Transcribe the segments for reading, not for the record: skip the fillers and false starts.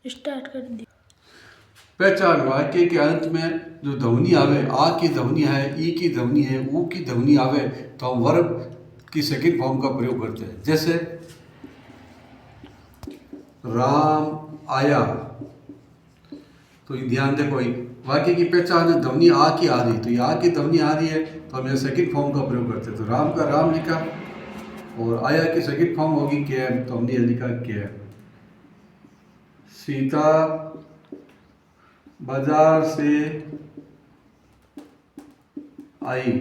Start कर दी। पहचान वाक्य के अंत में जो ध्वनि आवे, आ की ध्वनि है, ई की ध्वनि है, ऊ की ध्वनि आवे तो हम वर्ब की सेकंड फॉर्म का प्रयोग करते हैं। जैसे राम आया, तो ये ध्यान देखो, वाक्य की पहचान है ध्वनि आ की आ रही, तो ये आ की ध्वनि आ रही है तो हम सेकंड फॉर्म का प्रयोग करते हैं। तो राम का राम लिखा और आया की सेकंड फॉर्म होगी कैम, तो हमने लिखा कैम। सीता बाजार से आई,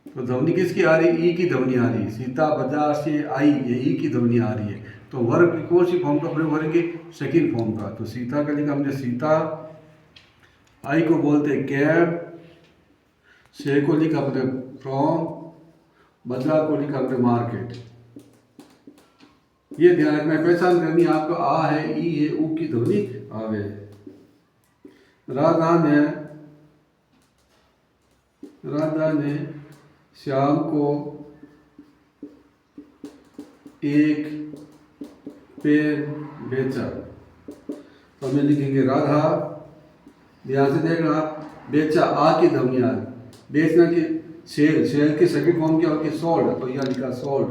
तो ध्वनि किसकी आ रही? ई की ध्वनि आ रही है। सीता बाजार से आई, ये ई की ध्वनि आ रही है, तो वर्ब की कौन सी फॉर्म का प्रयोग करेंगे? सेकंड फॉर्म का। तो सीता का लिखा हमने सीता, आई को बोलते हैं कैब, से को लिखा हमने फ्रॉम, बाजार को लिखा हमने मार्केट। ये ध्यान रखना है, पहचान करनी आपको आ है, ई है, ऊ की ध्वनि आवे। राधा ने श्याम को एक पेन बेचा, तो हमें लिखेंगे राधा, ध्यान से देखना, बेचा आ की ध्वनि आ, बेचना की सेल, सेल की सेकंड फॉर्म क्या होगी? सोल्ड, तो यह लिखा सोल्ड।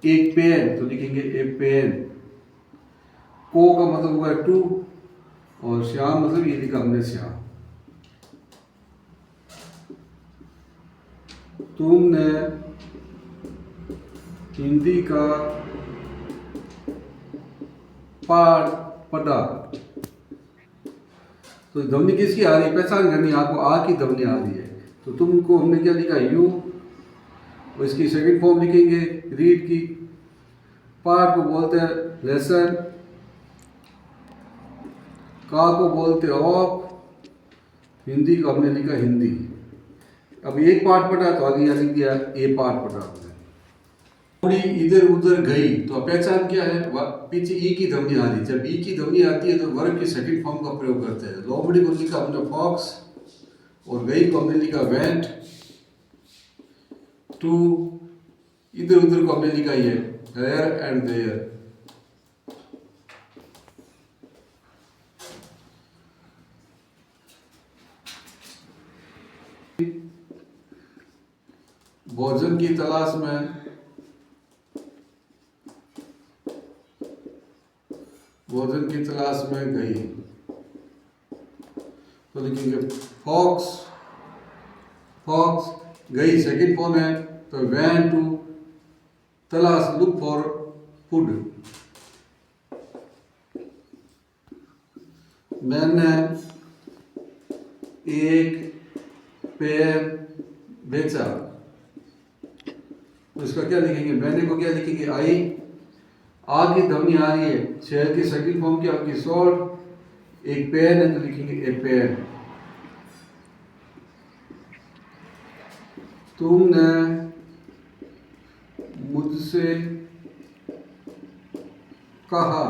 एक पेन, तो लिखेंगे ए पेन। को का मतलब हुआ टू, और श्याम मतलब ये लिखा हमने श्याम। तुमने हिंदी का पाठ पढ़ा, तो ध्वनि किसकी आ रही है? पहचान करनी आपको, आ की ध्वनि आ रही है। तो तुमको हमने क्या लिखा? यू, और इसकी सेकंड फॉर्म लिखेंगे रीड की। पाठ को बोलते हैं लेसन, का को बोलते हैं ऑफ, हिंदी को हमने लिखा हिंदी। अब एक पाठ पढ़ा तो आगे यहाँ लिख दिया ए पाठ पढ़ा हमने। लोमड़ी इधर उधर गई, तो पहचान क्या है? पीछे ई की ध्वनि आ रही। जब ई की ध्वनि आती है तो वर्ब की सेकंड फॉर्म का प्रयोग करते हैं। लोमड़ी को लिखा हमने फॉक्स, और गई को हमने लिखा वेंट टू, इधर उधर को हमने लिखा ये हेयर एंड देयर। भोजन की तलाश में, भोजन की तलाश में गई, तो लिखेंगे फॉक्स, फॉक्स गई सेकंड फॉर्म है, तो वैन टू तलाश, लुक फॉर फूड। मैंने एक पेन बेचा, तो इसका क्या लिखेंगे? मैंने को क्या लिखेंगे? आई, आ की ध्वनि आ रही है, शेयर की सेकंड फॉर्म क्या होगी? सोल्ड। एक पेन है तो लिखेंगे ए पेन। तुमने मुझसे कहा,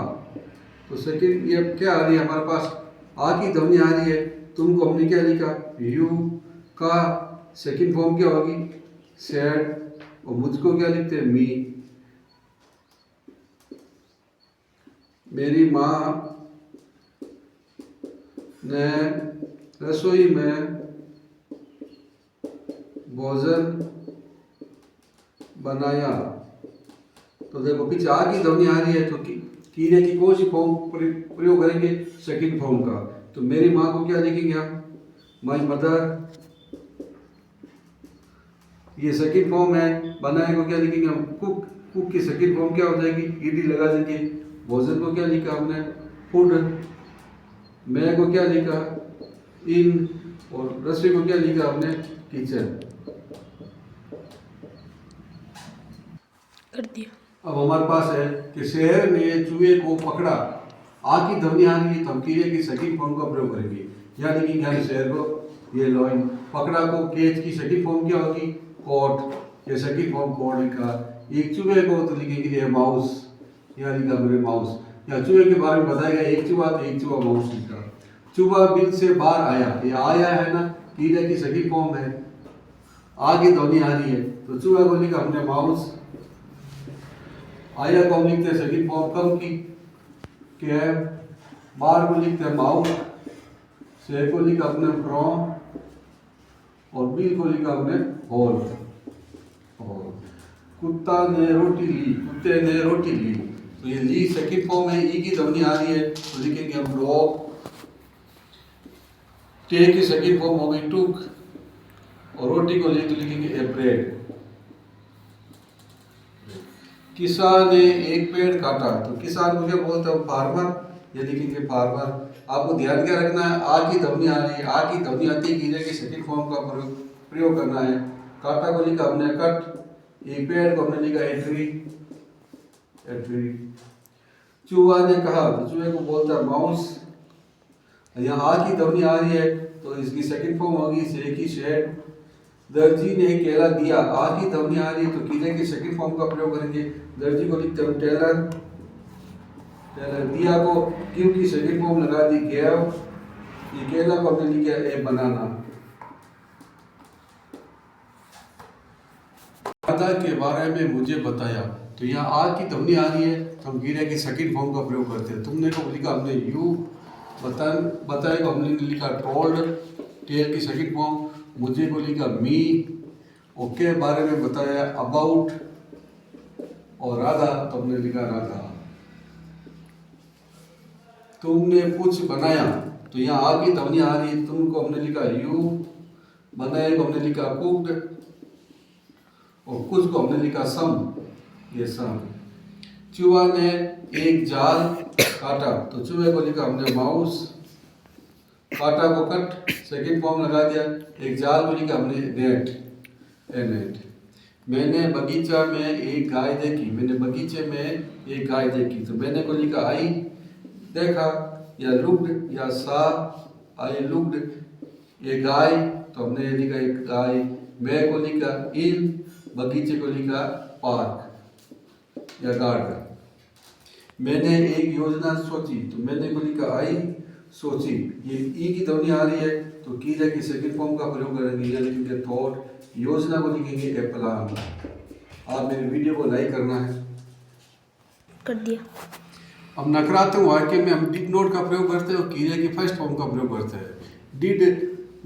तो सेकंड ये क्या आ रही है हमारे पास? आ की ध्वनि आ रही है, तुमको हमने क्या लिखा? यू, का सेकंड फॉर्म क्या होगी? सेड, और मुझको क्या लिखते हैं? मी। मेरी माँ ने रसोई में भोजन बनाया, तो देखो पीछे आ की ध्वनि आ रही है, तो क्रिया की कौन सी फॉर्म प्रयोग करेंगे? सेकंड फॉर्म का। तो मेरी माँ को क्या लिखेंगे हम? माई मदर, ये सेकंड फॉर्म है। बनाए को क्या लिखेंगे हम? कुक, कुक की सेकंड फॉर्म क्या हो जाएगी? ईडी लगा देंगे। भोजन को क्या लिखा हमने? फूड। मैं को क्या लिखा? इन, और रसोई को क्या लिखा हमने? किचन। कर दिया। अब हमारे पास है कि शेर ने चूहे को पकड़ा, आ की ध्वनि आ रही है, तो हम क्रिया की सेकंड फॉर्म का प्रयोग करेंगे। या लिखेंगे हम शेर को, ये लॉइन, पकड़ा को केच की सेकंड फॉर्म क्या होगी? कोट, ये सेकंड फॉर्म कोट लिखा। एक चूहे को तो लिखेंगे ये माउस, या लिखा मेरे माउस। या चूहे के बारे में बताया गया एक चूहा, तो एक चूहा माउस लिखा। चूहा बिल से बाहर आया, ये आया है ना, क्रिया की सेकंड फॉर्म है, आ की ध्वनि आ रही है, तो चूहा को लिखा हमने माउस। आया को हम लिखते हैं सेकंड फॉर्म कब की? कैब, बार को लिखते हैं माउथ, से को लिखा हमने फ्रॉम और बिल को लिखा हमने होल। कुत्ता ने रोटी ली, कुत्ते ने रोटी ली, तो ये ली सेकंड फॉर्म है, ई की ध्वनि आ रही है तो लिखेंगे हम डॉग। टे की सेकंड फॉर्म हो गई टुक और रोटी को ली तो लिखेंगे ए ब्रेड। किसान ने एक पेड़ काटा, तो किसान मुझे बोलता है फार्मर, ये लिखेंगे फार्मर। आपको ध्यान क्या रखना है, आ की ध्वनि आ रही है, आ की ध्वनि आती है कि सेकंड फॉर्म का प्रयोग करना है। काटा को लिखा हमने कट, एक पेड़ को हमने लिखा ए ट्री, ए ट्री। चूहा ने कहा, तो चूहे को बोलता है माउस। यहाँ आ की ध्वनि आ रही है तो इसकी सेकंड फॉर्म होगी से की शेड। दर्जी ने केला दिया, आ की ध्वनि आ रही है तो कीले की सेकंड फॉर्म का प्रयोग करेंगे। दर्जी को लिखते हैं टेलर, टेलर। दिया को क्यू की सेकंड फॉर्म लगा दी गेव। ये केला को हमने लिखा ए बनाना। राधा के बारे में मुझे बताया, तो यहाँ आ की ध्वनि आ रही है तो हम कीले की सेकंड फॉर्म का प्रयोग करते हैं। तुमने को लिखा हमने यू, बताए को हमने लिखा टोल्ड, टेल की सेकंड फॉर्म। मुझे को लिखा मी, ओके बारे में बताया अबाउट, और राधा तो हमने लिखा राधा। तुमने कुछ बनाया, तो यहाँ आ की ध्वनि आ रही है, तुमको हमने लिखा यू, बनाए को हमने लिखा कुक्ड, और कुछ को हमने लिखा सम, ये सम। चूहा ने एक जाल काटा, तो चूहे को लिखा हमने माउस। काटा को कट, सेकंड फॉर्म लगा दिया। एक जाल को लिखा हमने नेट, ए नेट। मैंने बगीचा में एक गाय देखी, मैंने बगीचे में एक गाय देखी, तो मैंने को लिखा आई देखा, या लुक्ड या सा, आई लुक्ड। ये गाय तो हमने लिखा एक गाय। मैं को लिखा इन, बगीचे को लिखा पार्क या गार्डन। मैंने एक योजना सोची, तो मैंने को लिखा आई सोची। ये ई की ध्वनि आ रही है तो कीले की सेकंड फॉर्म का प्रयोग करेंगे, या लिखेंगे थॉट। योजना को लिखेंगे ए प्लान। आप मेरे वीडियो को लाइक करना है, कर दिया। अब नकारात्मक वाक्य में हम डिड नॉट का प्रयोग करते हैं और कीले की फर्स्ट फॉर्म का प्रयोग करते हैं। डिड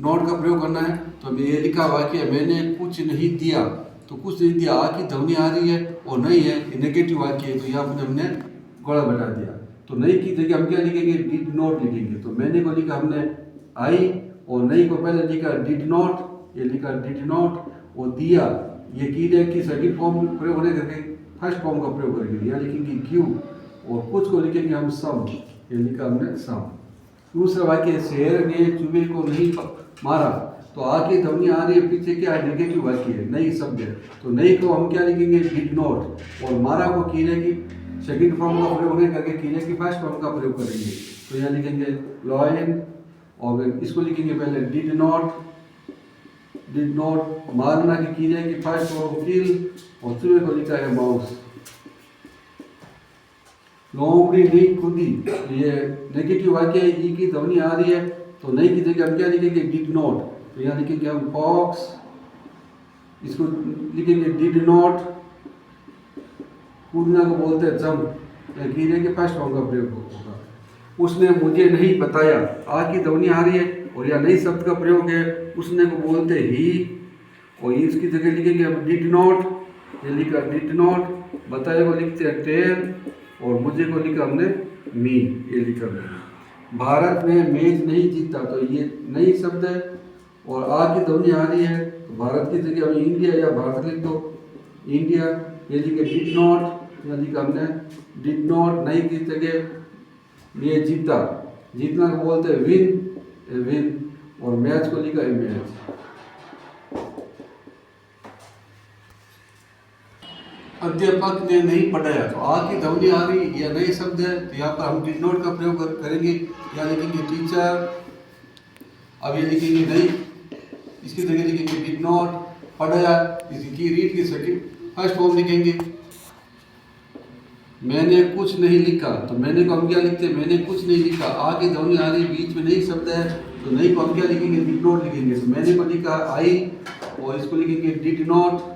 नॉट का प्रयोग करना है तो हमें ये लिखा वाक्य मैंने कुछ नहीं दिया, तो कुछ नहीं दिया आ की ध्वनि आ रही है और नहीं है, नेगेटिव वाक्य है, तो यहाँ पर हमने गोला बैठा दिया। तो नहीं की जगह हम क्या लिखेंगे, डिड नॉट लिखेंगे। तो मैंने को लिखा हमने आई, और नहीं को पहले लिखा डिड नॉट, ये लिखा डिड नॉट, और दिया ये कीले की सेकंड फॉर्म प्रयोग होने करके फर्स्ट फॉर्म का प्रयोग करेंगे, यहाँ लिखेंगे क्यू, और कुछ को लिखेंगे हम सम, ये लिखा हमने सम। दूसरा वाक्य शेर ने चूहे को नहीं मारा, तो आ की ध्वनि आ रही है, पीछे क्या है, नेगेटिव वाक्य है, नहीं शब्द है, तो नहीं को हम क्या लिखेंगे, डिड नॉट, और मारा को कीले की सेकंड फॉर्म का प्रयोग होने करके कीले की फर्स्ट फॉर्म का प्रयोग करेंगे, तो यहाँ लिखेंगे लॉयन, और इसको लिखेंगे पहले डिड नॉट, डिड नॉट। मारना की कीले की फर्स्ट फॉर्म किल, और चूहे को लिखा है माउस। लोमड़ी नहीं कूदी, ये नेगेटिव वाक्य है, ई की ध्वनि आ रही है, तो नहीं की जगह हम क्या लिखेंगे, डिड नॉट, तो यहाँ लिखेंगे हम फॉक्स, इसको लिखेंगे डिड नॉट। कूदना को बोलते हैं जंप, कीड़े के फर्स्ट फॉर्म का प्रयोग होगा। उसने मुझे नहीं बताया, आ की ध्वनि आ रही है और यह नई शब्द का प्रयोग है, उसने को बोलते ही, और इसकी जगह लिखेंगे हम डिड नॉट, ये लिखा डिड नॉट। बताया को लिखते हैं टेल, और मुझे को लिखा हमने मी, ये लिखा मैं। भारत ने मैच नहीं जीता, तो ये नई शब्द है और आ की ध्वनि आ रही है, तो भारत की जगह हमें इंडिया या भारत लिख दो, इंडिया। ये लिखे डिड नॉट, यहाँ लिखा हमने डिड नॉट। नई की जगह ये जीता, जीतना को बोलते हैं विन, विन, और मैच को लिखा है मैच। अध्यापक ने नहीं पढ़ाया, तो आ की ध्वनि आ रही, यह नए शब्द है, तो यहाँ पर हम डिड नॉट का प्रयोग करेंगे, यहाँ लिखेंगे टीचर। अब ये लिखेंगे नहीं, इसकी जगह लिखेंगे डिड नॉट। पढ़ाया, इसकी रीड की सेकंड फर्स्ट फॉर्म लिखेंगे। मैंने कुछ नहीं लिखा, तो मैंने को हम क्या लिखते हैं, मैंने कुछ नहीं लिखा। आ की ध्वनि आ रही, बीच में नई शब्द है, तो नहीं को हम क्या लिखेंगे, डिड नॉट लिखेंगे। तो मैंने को लिखा आई, और इसको लिखेंगे डिड नॉट,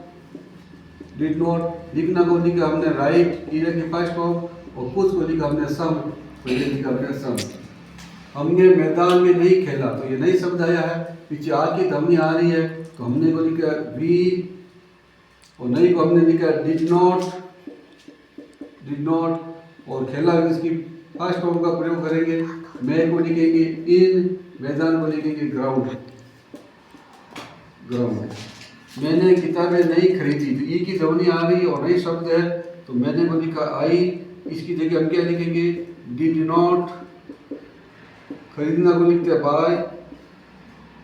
डिड नॉट। लिखना को लिखा हमने राइट, कीड़े की फर्स्ट फॉर्म, और कुछ को लिखा हमने सम, तो ये लिखा हमने सम। हमने मैदान में नहीं खेला, तो ये नहीं शब्द आया है। पीछे आ की ध्वनि आ रही है, तो हमने को लिखा वी, और नहीं को हमने लिखा डिड नॉट, और खेला इसकी फर्स्ट फॉर्म का प्रयोग करेंगे। मैं को लिखेंगे इन, मैदान को लिखेंगे ग्राउंड। मैंने किताबें नहीं खरीदी, तो ई की ध्वनि आ रही और नहीं शब्द है, तो मैंने को लिखा आई, इसकी जगह हम क्या लिखेंगे डिड नॉट, खरीदना को लिखते हैं बाय,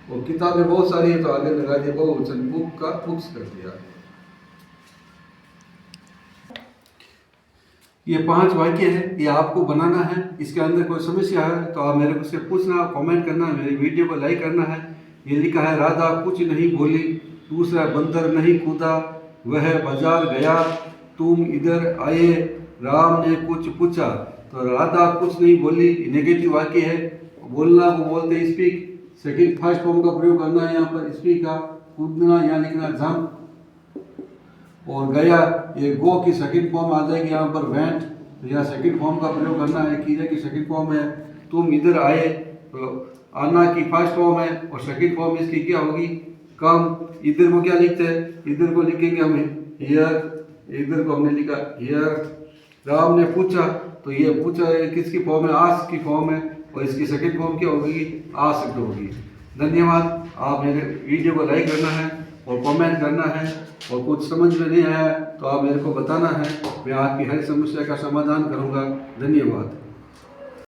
और किताबें बहुत सारी है तो आगे लगा दिया बहुवचन, बुक का बुक्स कर दिया। ये 5 वाक्य है, ये आपको बनाना है। इसके अंदर कोई समस्या है तो आप मेरे को से पूछना, कमेंट करना, मेरी वीडियो को लाइक करना है। ये लिखा है राधा कुछ नहीं बोली, दूसरा बंदर नहीं कूदा, वह बाजार गया, तुम इधर आए, राम ने कुछ पूछा। तो राधा कुछ नहीं बोली नेगेटिव वाक्य है, बोलना को बोलते स्पीक, सेकंड फर्स्ट फॉर्म का प्रयोग करना है यहाँ पर स्पीक का, कूदना यहाँ लिखना जंप, और गया ये गो की सेकंड फॉर्म आ जाएगी यहाँ पर वेंट, तो यहाँ सेकंड फॉर्म का प्रयोग करना है, किए की सेकंड फॉर्म है। तुम इधर आए तो आना की फर्स्ट फॉर्म है और सेकंड फॉर्म इसकी क्या होगी कम। इधर को क्या लिखते हैं, इधर को लिखेंगे हम हियर, इधर को हमने लिखा हियर। राम ने पूछा, तो ये पूछा है किसकी फॉर्म है, आस्क की फॉर्म है, और इसकी सेकंड फॉर्म क्या होगी आस्क्ड होगी। धन्यवाद। आप मेरे वीडियो को लाइक करना है और कमेंट करना है, और कुछ समझ में नहीं आया तो आप मेरे को बताना है, मैं आपकी हर समस्या का समाधान करूंगा। धन्यवाद।